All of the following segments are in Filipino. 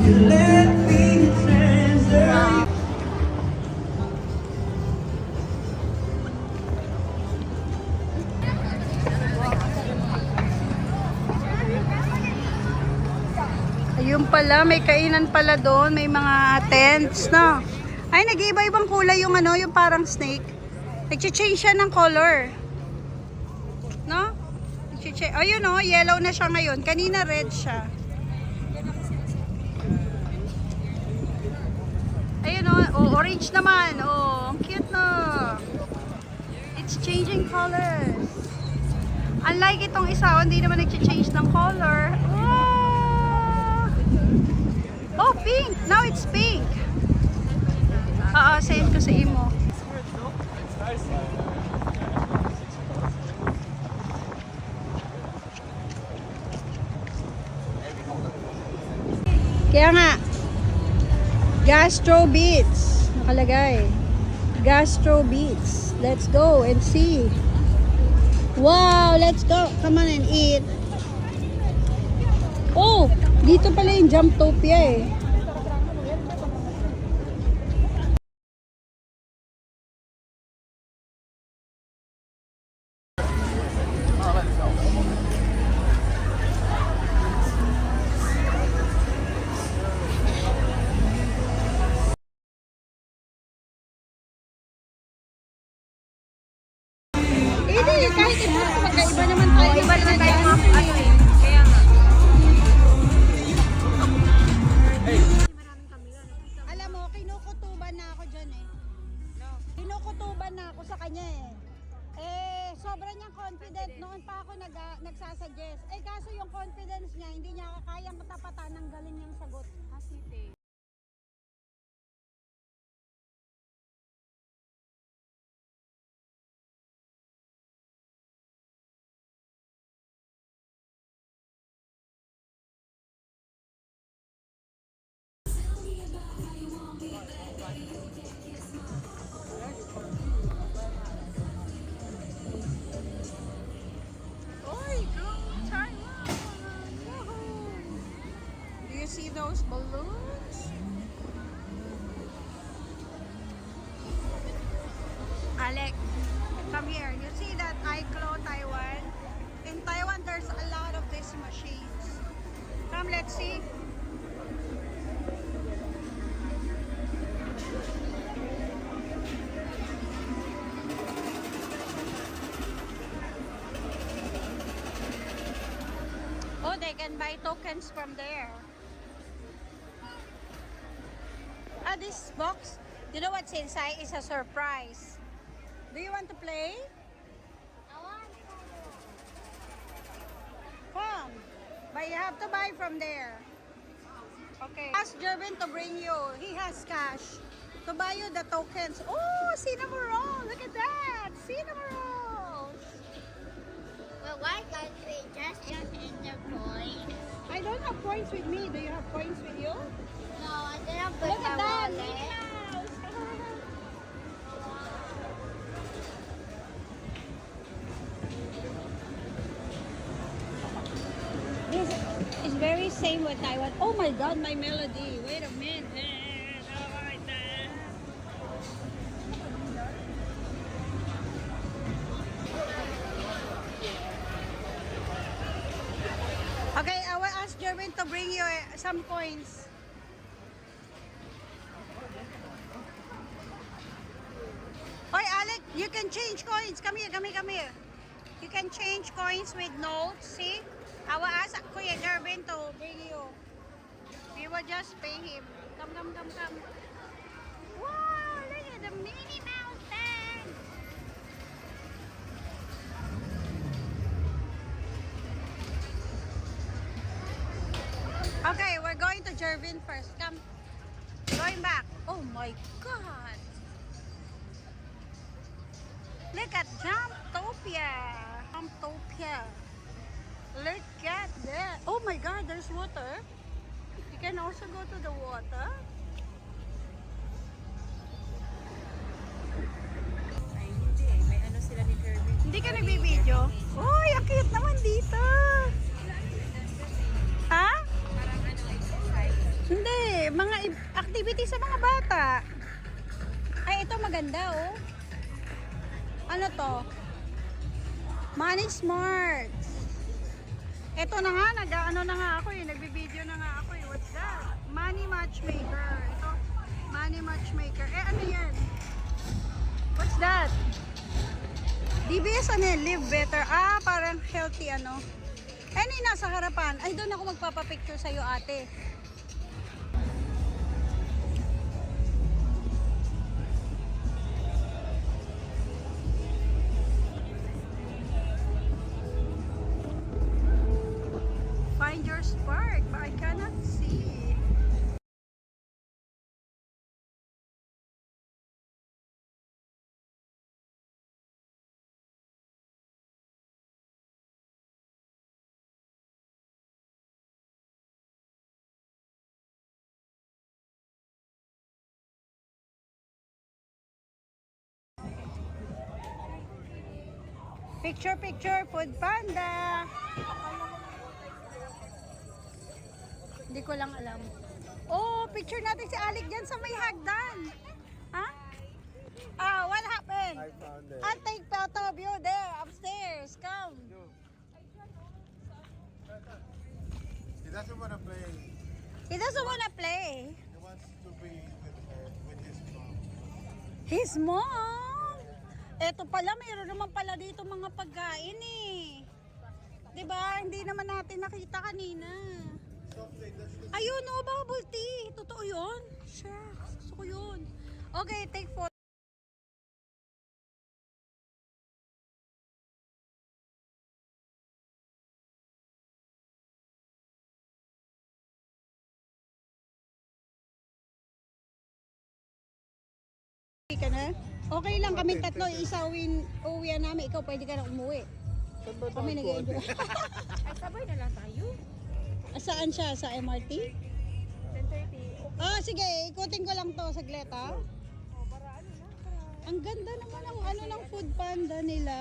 Ayun pala, may kainan pala doon, may mga tents, no? Ay, nag-iiba-ibang kulay yung ano, yung parang snake. Nag-change siya ng color. No? Ayun no, yellow na siya ngayon. Kanina red siya. Ayun oh, orange naman. Oh, ang cute no. It's changing colors. Unlike itong isa, hindi naman nag-change ng color. Oh, pink! Now it's pink! Send ko sa imo. Kaya nga, Gastro Beats. Nakalagay. Gastro Beats. Let's go and see. Wow, let's go. Come on and eat. Oh, dito pala yung Jumptopia eh. Hindi, kahit ito, magkaiba naman tayo. Iba naman tayo mga ano eh. Kaya nga. Alam mo, kinukutuban na ako dyan eh. Kinukutuban na ako sa kanya eh. Sobra niyang confident. Noon pa ako nagsasuggest. Kaso yung confidence niya, hindi niya kayang katapatan ng galing niyang sagot. Hasite. See those balloons? Alec, come here. You see that iClo Taiwan? In Taiwan, there's a lot of these machines. Come, let's see. Oh, they can buy tokens from there. This box, you know what's inside is a surprise. Do you want to play? I want to. Come, but you have to buy from there. Okay. Ask Jervin to bring you. He has cash to buy you the tokens. Oh, cinnamon roll! Look at that, cinnamon rolls. Well, why can't we just in the coin? I don't have coins with me. Do you have coins with you? No, I didn't put Look at the that, wallet. Minnie Mouse. This is very same with Taiwan. Oh my God, my melody. Wait a minute. Okay, I will ask Jervin to bring you some coins. Oy, Alec, you can change coins. Come here, come here, come here. You can change coins with notes, see? I will ask Kuya Jervin to bring you. We will just pay him. Come, come, come, come. Wow, look at the Minnie Mouse bag. Okay, we're going to Jervin first. Come. Going back. Oh my God. Look at Jumptopia. Jumptopia. Look at that. Oh my God, there's water. You can also go to the water. Ay, hindi eh. May ano sila ni Kirby. Hindi ka nagbibideo? Uy, ang cute naman dito. Ha? Parang ano, exercise. Hindi. activity sa mga bata. Ay, ito maganda oh. Ano to? Money Smart. Ito na nga, nag-ano na nga ako eh. Nagbibideo na nga ako eh. What's that? Money Matchmaker. Ito, Money Matchmaker. Eh, ano yan? What's that? DBS ano yan? Live Better. Ah, parang healthy ano. Ano yung nasa harapan? Ay, doon ako magpapapicture sa'yo ate. Find your spark, but I cannot see. Picture, picture, Food Panda. Hindi ko lang alam. Oh, picture natin si Alec dyan sa may hagdan. Ha? Ah, what happened? I found it. I'll take photo of you there, upstairs. Come. He doesn't want to play. He doesn't wanna play. He wants to be with his mom. His mom. Eto pala, mayroon naman pala dito mga pagkain eh. 'Di ba? Hindi naman natin nakita kanina. Ayun oh, bubble tea. Totoo 'yun. Shucks, gusto ko 'yun. Okay, take photo. Ka na? Okay lang kami tatlo, uwian namin, ikaw pwede ka na umuwi. Saan ba Kami tayo? nag-enjoy. Ay, sabay na lang tayo. Saan siya? Sa MRT? 10:30. Ah, sige, ikutin ko lang to saglit ha. Ang ganda naman ng ano ng Food Panda nila.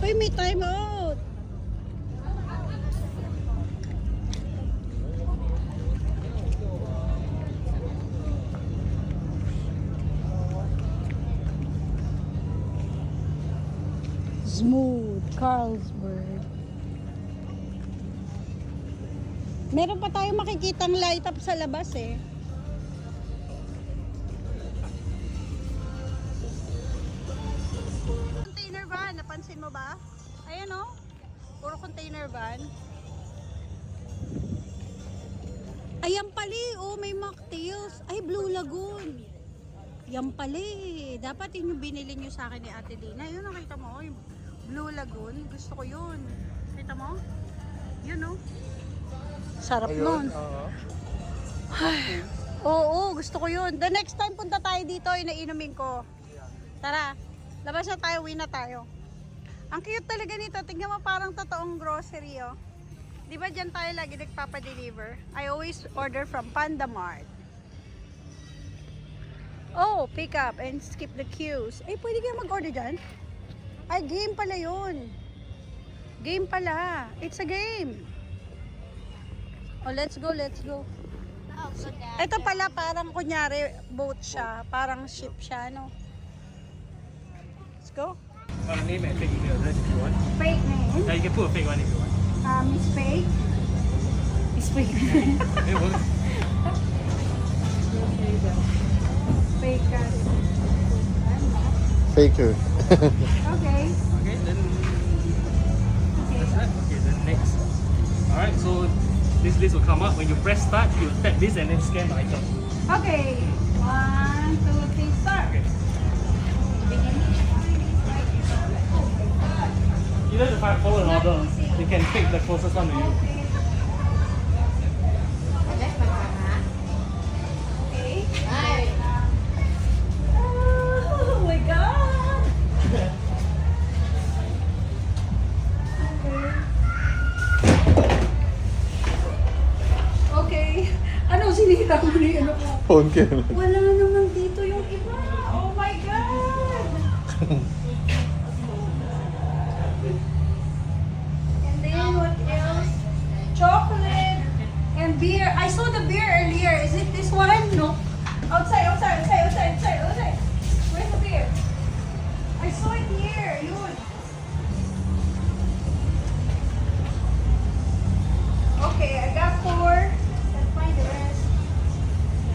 Uy, may time out. Smooth, Carlsberg. Meron pa tayong makikitang light up sa labas eh. Container van, napansin mo ba? Ayan o, puro container van. Ayan pali, oh, may mocktails. Ay, Blue Lagoon. Yan pali. Dapat yun yung binili nyo sa akin ni Ate Dina. Yun, nakita mo, yung Blue Lagoon. Gusto ko yun. Kita mo? Yun o. Sarap nun. Ay, oo, gusto ko yun. The next time punta tayo dito, yung nainumin ko. Tara, labas na tayo, uwi na tayo. Ang cute talaga nito. Tingnan mo, parang totoong grocery, oh. Di ba dyan tayo lagi nagpapadeliver? I always order from Panda Mart. Oh, pick up and skip the queues. Eh, pwede kayo mag-order dyan? Ay, game pala yun. Game pala. It's a game. Oh, let's go, let's go. Ito pala, parang kunyari, boat siya. Parang ship siya, no? Let's go. Name and fake email address if you want. Fake name. You can put a fake one if you want. Miss Fake. Miss Fake. It works. Fake. Faker. Okay. Okay, then that's that. Okay, then next. Alright, so this list will come up. When you press start, you tap this and then scan the item. Okay. 1, 2, 3, start. Okay. You don't have to follow an order. You can pick the closest one to you. Oh my God! Okay. Anong sinira Phone camera. Wala naman dito yung iba. Oh my God! And then what else? Chocolate and beer. I saw the beer earlier. Is it this one? No. Outside. Where's the beer? I saw it here. Yun. Okay, I got 4. Let's find the rest.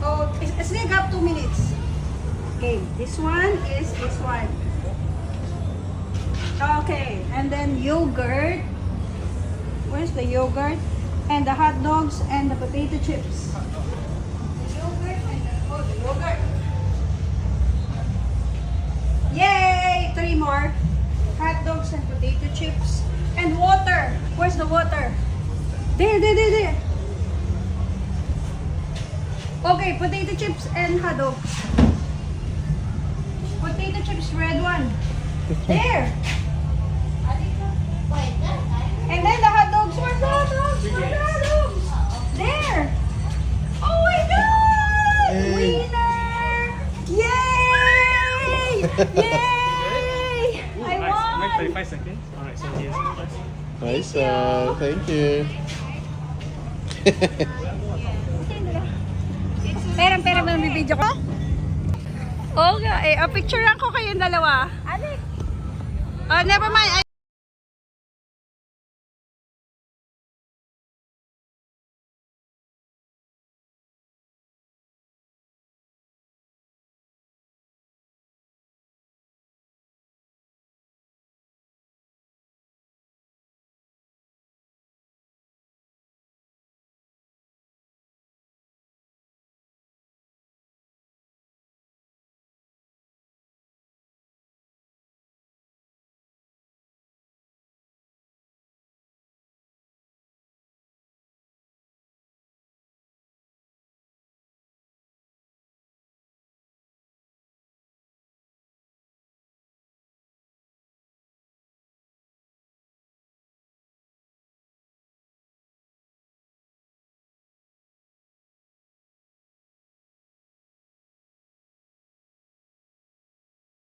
Oh, I still got 2 minutes. Okay, this one is this one. Okay, and then yogurt. Where's the yogurt? And the hot dogs and the potato chips. The yogurt and the yogurt. Yay! 3 more. Hot dogs and potato chips. And water. Where's the water? There. Okay, potato chips and hot dogs. Potato chips, red one. There. And then the hot dogs. Where's the hot dogs? There. Oh my God! Hey. Winner! Yay! Yay! I Next won! 35 seconds. Alright, so here's Nice, thank you. Pera mo video ko? Oo nga, picturean ko kayong dalawa. Never mind.